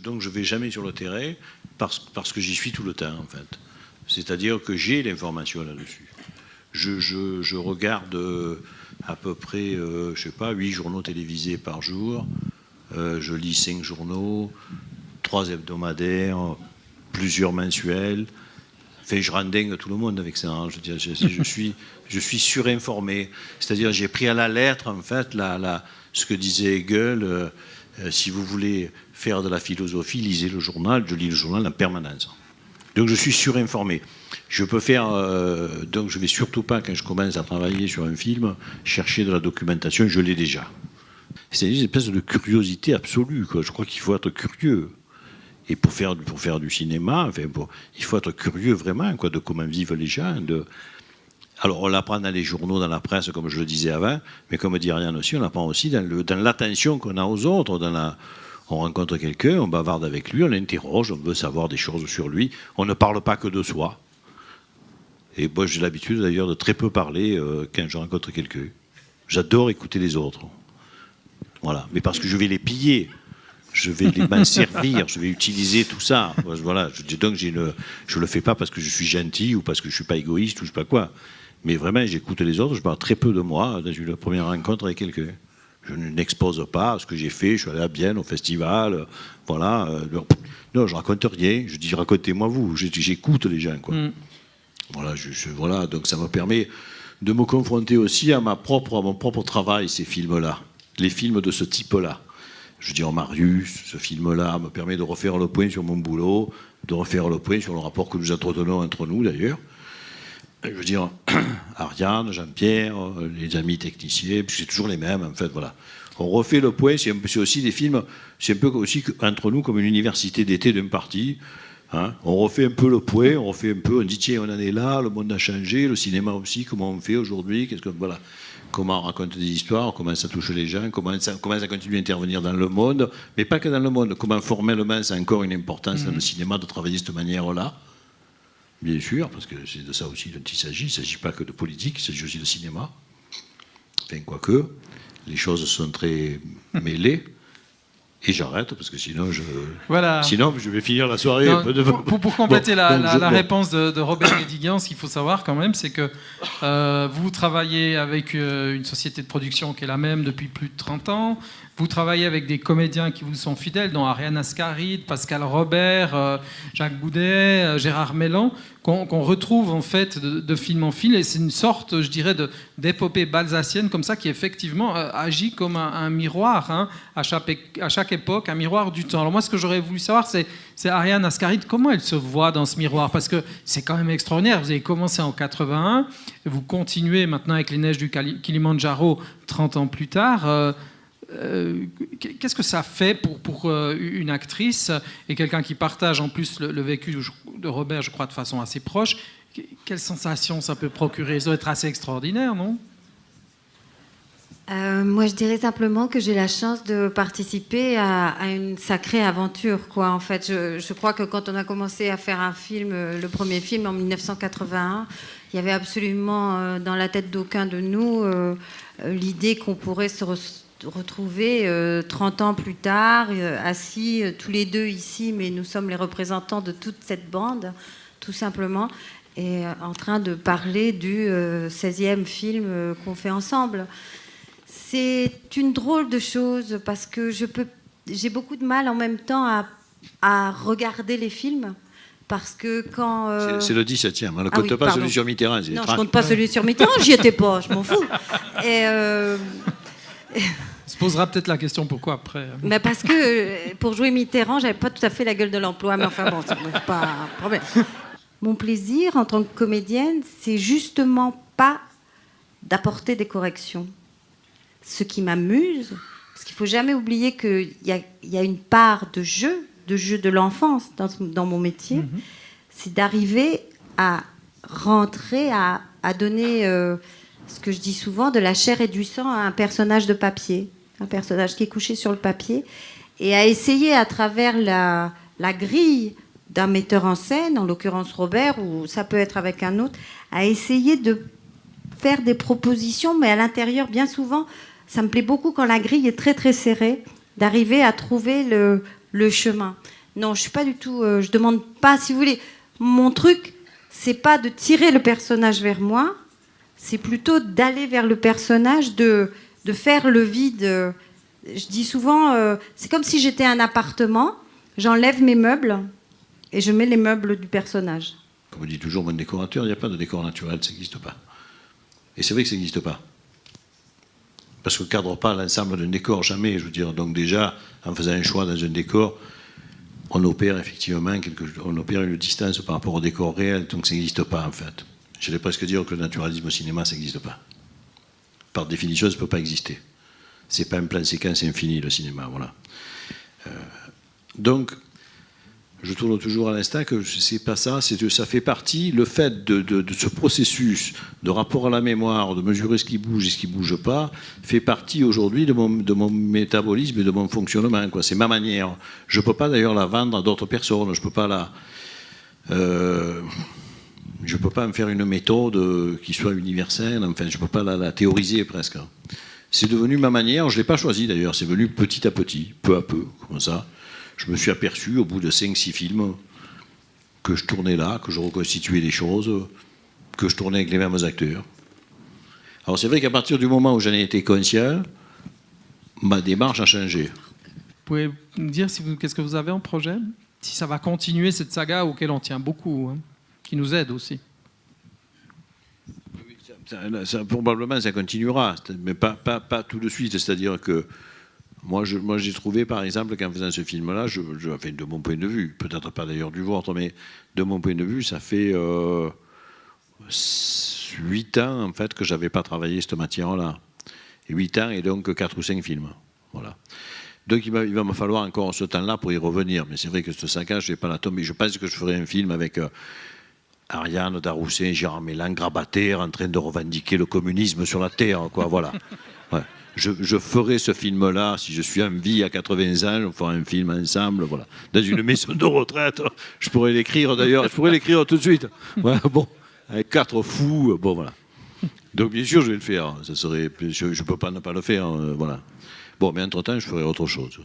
Donc je ne vais jamais sur le terrain parce que j'y suis tout le temps, en fait. C'est-à-dire que j'ai l'information là-dessus. Je regarde à peu près, je sais pas, 8 journaux télévisés par jour. Je lis 5 journaux, 3 hebdomadaires, plusieurs mensuels. Enfin, je rends dingue tout le monde avec ça. Hein. Je suis surinformé. C'est-à-dire, j'ai pris à la lettre, en fait, ce que disait Hegel. Si vous voulez faire de la philosophie, lisez le journal. Je lis le journal en permanence. Donc, je suis surinformé. Je peux faire. Donc, je ne vais surtout pas, quand je commence à travailler sur un film, chercher de la documentation. Je l'ai déjà. C'est une espèce de curiosité absolue, quoi. Je crois qu'il faut être curieux. Et pour faire du cinéma, enfin, il faut être curieux vraiment, quoi, de comment vivent les gens. Alors, on l'apprend dans les journaux, dans la presse, comme je le disais avant, mais comme dit Ariane aussi, on l'apprend aussi dans l'attention qu'on a aux autres. On rencontre quelqu'un, on bavarde avec lui, on l'interroge, on veut savoir des choses sur lui. On ne parle pas que de soi. Et moi, j'ai l'habitude d'ailleurs de très peu parler quand je rencontre quelqu'un. J'adore écouter les autres. Voilà. Mais parce que je vais les piller. Je vais m'en servir, je vais utiliser tout ça. Voilà. Donc je le fais pas parce que je suis gentil ou parce que je suis pas égoïste ou je sais pas quoi. Mais vraiment, j'écoute les autres. Je parle très peu de moi dans une première rencontre avec quelqu'un. Je n'expose pas ce que j'ai fait. Je suis allé à Bienne au festival. Voilà. Non, je raconte rien. Je dis racontez-moi vous. J'écoute les gens, quoi. Voilà. Voilà. Donc ça me permet de me confronter aussi à mon propre travail, ces films-là, les films de ce type-là. Je veux dire, Marius, ce film-là me permet de refaire le point sur mon boulot, de refaire le point sur le rapport que nous entretenons entre nous, d'ailleurs. Je veux dire, Ariane, Jean-Pierre, les amis techniciens, c'est toujours les mêmes, en fait, voilà. On refait le point, c'est aussi des films, c'est un peu aussi entre nous comme une université d'été d'un parti. Hein. On refait un peu le point, on dit, tiens, on en est là, le monde a changé, le cinéma aussi, comment on fait aujourd'hui, voilà. Comment on raconte des histoires, comment ça touche les gens, comment ça continue à intervenir dans le monde, mais pas que dans le monde, comment formellement ça a encore une importance dans le cinéma de travailler de cette manière-là, bien sûr, parce que c'est de ça aussi dont il ne s'agit pas que de politique, il s'agit aussi de cinéma, enfin quoique, les choses sont très mêlées, et j'arrête, parce que sinon je vais finir la soirée. Non, pour compléter la réponse de Robert Guédiguian, ce qu'il faut savoir quand même, c'est que vous travaillez avec une société de production qui est la même depuis plus de 30 ans. Vous travaillez avec des comédiens qui vous sont fidèles, dont Ariane Ascaride, Pascal Robert, Jacques Boudet, Gérard Mellon, qu'on retrouve en fait de film en film. Et c'est une sorte, je dirais, d'épopée balsacienne comme ça qui effectivement agit comme un miroir, hein, à chaque époque, un miroir du temps. Alors moi, ce que j'aurais voulu savoir, c'est Ariane Ascaride, comment elle se voit dans ce miroir? Parce que c'est quand même extraordinaire. Vous avez commencé en 81, et vous continuez maintenant avec Les Neiges du Kilimandjaro 30 ans plus tard. Qu'est-ce que ça fait pour une actrice et quelqu'un qui partage en plus le vécu de Robert, je crois, de façon assez proche? Quelle sensation ça peut procurer? Ça doit être assez extraordinaire, non? Moi, je dirais simplement que j'ai la chance de participer à une sacrée aventure, quoi. En fait, je crois que quand on a commencé à faire un film, le premier film en 1981, il n'y avait absolument dans la tête d'aucun de nous l'idée qu'on pourrait se retrouver 30 ans plus tard, assis tous les deux ici, mais nous sommes les représentants de toute cette bande, tout simplement, et en train de parler du 16e film qu'on fait ensemble. C'est une drôle de chose, parce que j'ai beaucoup de mal en même temps à regarder les films, parce que quand... C'est le 17e, on ne compte pas celui sur Mitterrand. Non, je ne compte pas celui sur Mitterrand, j'y étais pas, je m'en fous. On se posera peut-être la question pourquoi après. Mais parce que pour jouer Mitterrand, j'avais pas tout à fait la gueule de l'emploi, mais enfin bon, c'est pas un problème. Mon plaisir en tant que comédienne, c'est justement pas d'apporter des corrections. Ce qui m'amuse, parce qu'il faut jamais oublier qu'il y a une part de jeu de l'enfance dans mon métier, c'est d'arriver à rentrer, à donner ce que je dis souvent, de la chair et du sang à un personnage de papier. Un personnage qui est couché sur le papier, et à essayer à travers la grille d'un metteur en scène, en l'occurrence Robert, ou ça peut être avec un autre, à essayer de faire des propositions, mais à l'intérieur, bien souvent, ça me plaît beaucoup quand la grille est très très serrée, d'arriver à trouver le chemin. Non, je suis pas du tout. Je demande pas, si vous voulez. Mon truc, c'est pas de tirer le personnage vers moi, c'est plutôt d'aller vers le personnage, de faire le vide. Je dis souvent, c'est comme si j'étais un appartement, j'enlève mes meubles et je mets les meubles du personnage. Comme on dit toujours, mon décorateur, il n'y a pas de décor naturel, ça n'existe pas. Et c'est vrai que ça n'existe pas. Parce qu'on ne cadre pas l'ensemble d'un décor, jamais, je veux dire. Donc déjà, en faisant un choix dans un décor, on opère effectivement on opère une distance par rapport au décor réel, donc ça n'existe pas en fait. J'allais presque dire que le naturalisme au cinéma, ça n'existe pas. Par définition, ça ne peut pas exister. C'est pas un plan séquence infini, le cinéma, voilà. Donc, je tourne toujours à l'instant que c'est pas ça, ça fait partie, le fait de ce processus de rapport à la mémoire, de mesurer ce qui bouge et ce qui ne bouge pas, fait partie aujourd'hui de mon métabolisme et de mon fonctionnement, quoi. C'est ma manière. Je ne peux pas d'ailleurs la vendre à d'autres personnes, je ne peux pas je peux pas me faire une méthode qui soit universelle, enfin je ne peux pas la théoriser presque. C'est devenu ma manière, je ne l'ai pas choisi d'ailleurs, c'est venu petit à petit, peu à peu, comme ça. Je me suis aperçu au bout de 5-6 films que je tournais là, que je reconstituais des choses, que je tournais avec les mêmes acteurs. Alors c'est vrai qu'à partir du moment où j'en ai été conscient, ma démarche a changé. Vous pouvez nous dire qu'est-ce que vous avez en projet? Si ça va continuer cette saga auquel on tient beaucoup, hein, qui nous aide aussi. Probablement ça continuera, mais pas tout de suite. C'est-à-dire que moi j'ai trouvé par exemple qu'en faisant ce film-là, enfin, de mon point de vue, peut-être pas d'ailleurs du vôtre, mais de mon point de vue, ça fait 8 ans en fait que j'avais pas travaillé cette matière-là. Et 8 ans et donc 4 ou 5 films. Voilà. Donc il va me falloir encore ce temps-là pour y revenir. Mais c'est vrai que ce saga, je vais pas la tomber. Je pense que je ferai un film avec Ariane Daroussin, Gérard Mélan, grabataire, en train de revendiquer le communisme sur la terre, quoi. Voilà. Ouais. Je ferai ce film-là, si je suis en vie à 80 ans, on fera un film ensemble, voilà. Dans une maison de retraite. Je pourrais l'écrire d'ailleurs, je pourrais l'écrire tout de suite. Ouais, bon, avec 4 fous, bon voilà. Donc bien sûr, je vais le faire. Ça serait, je ne peux pas ne pas le faire, voilà. Bon, mais entre-temps, je ferai autre chose.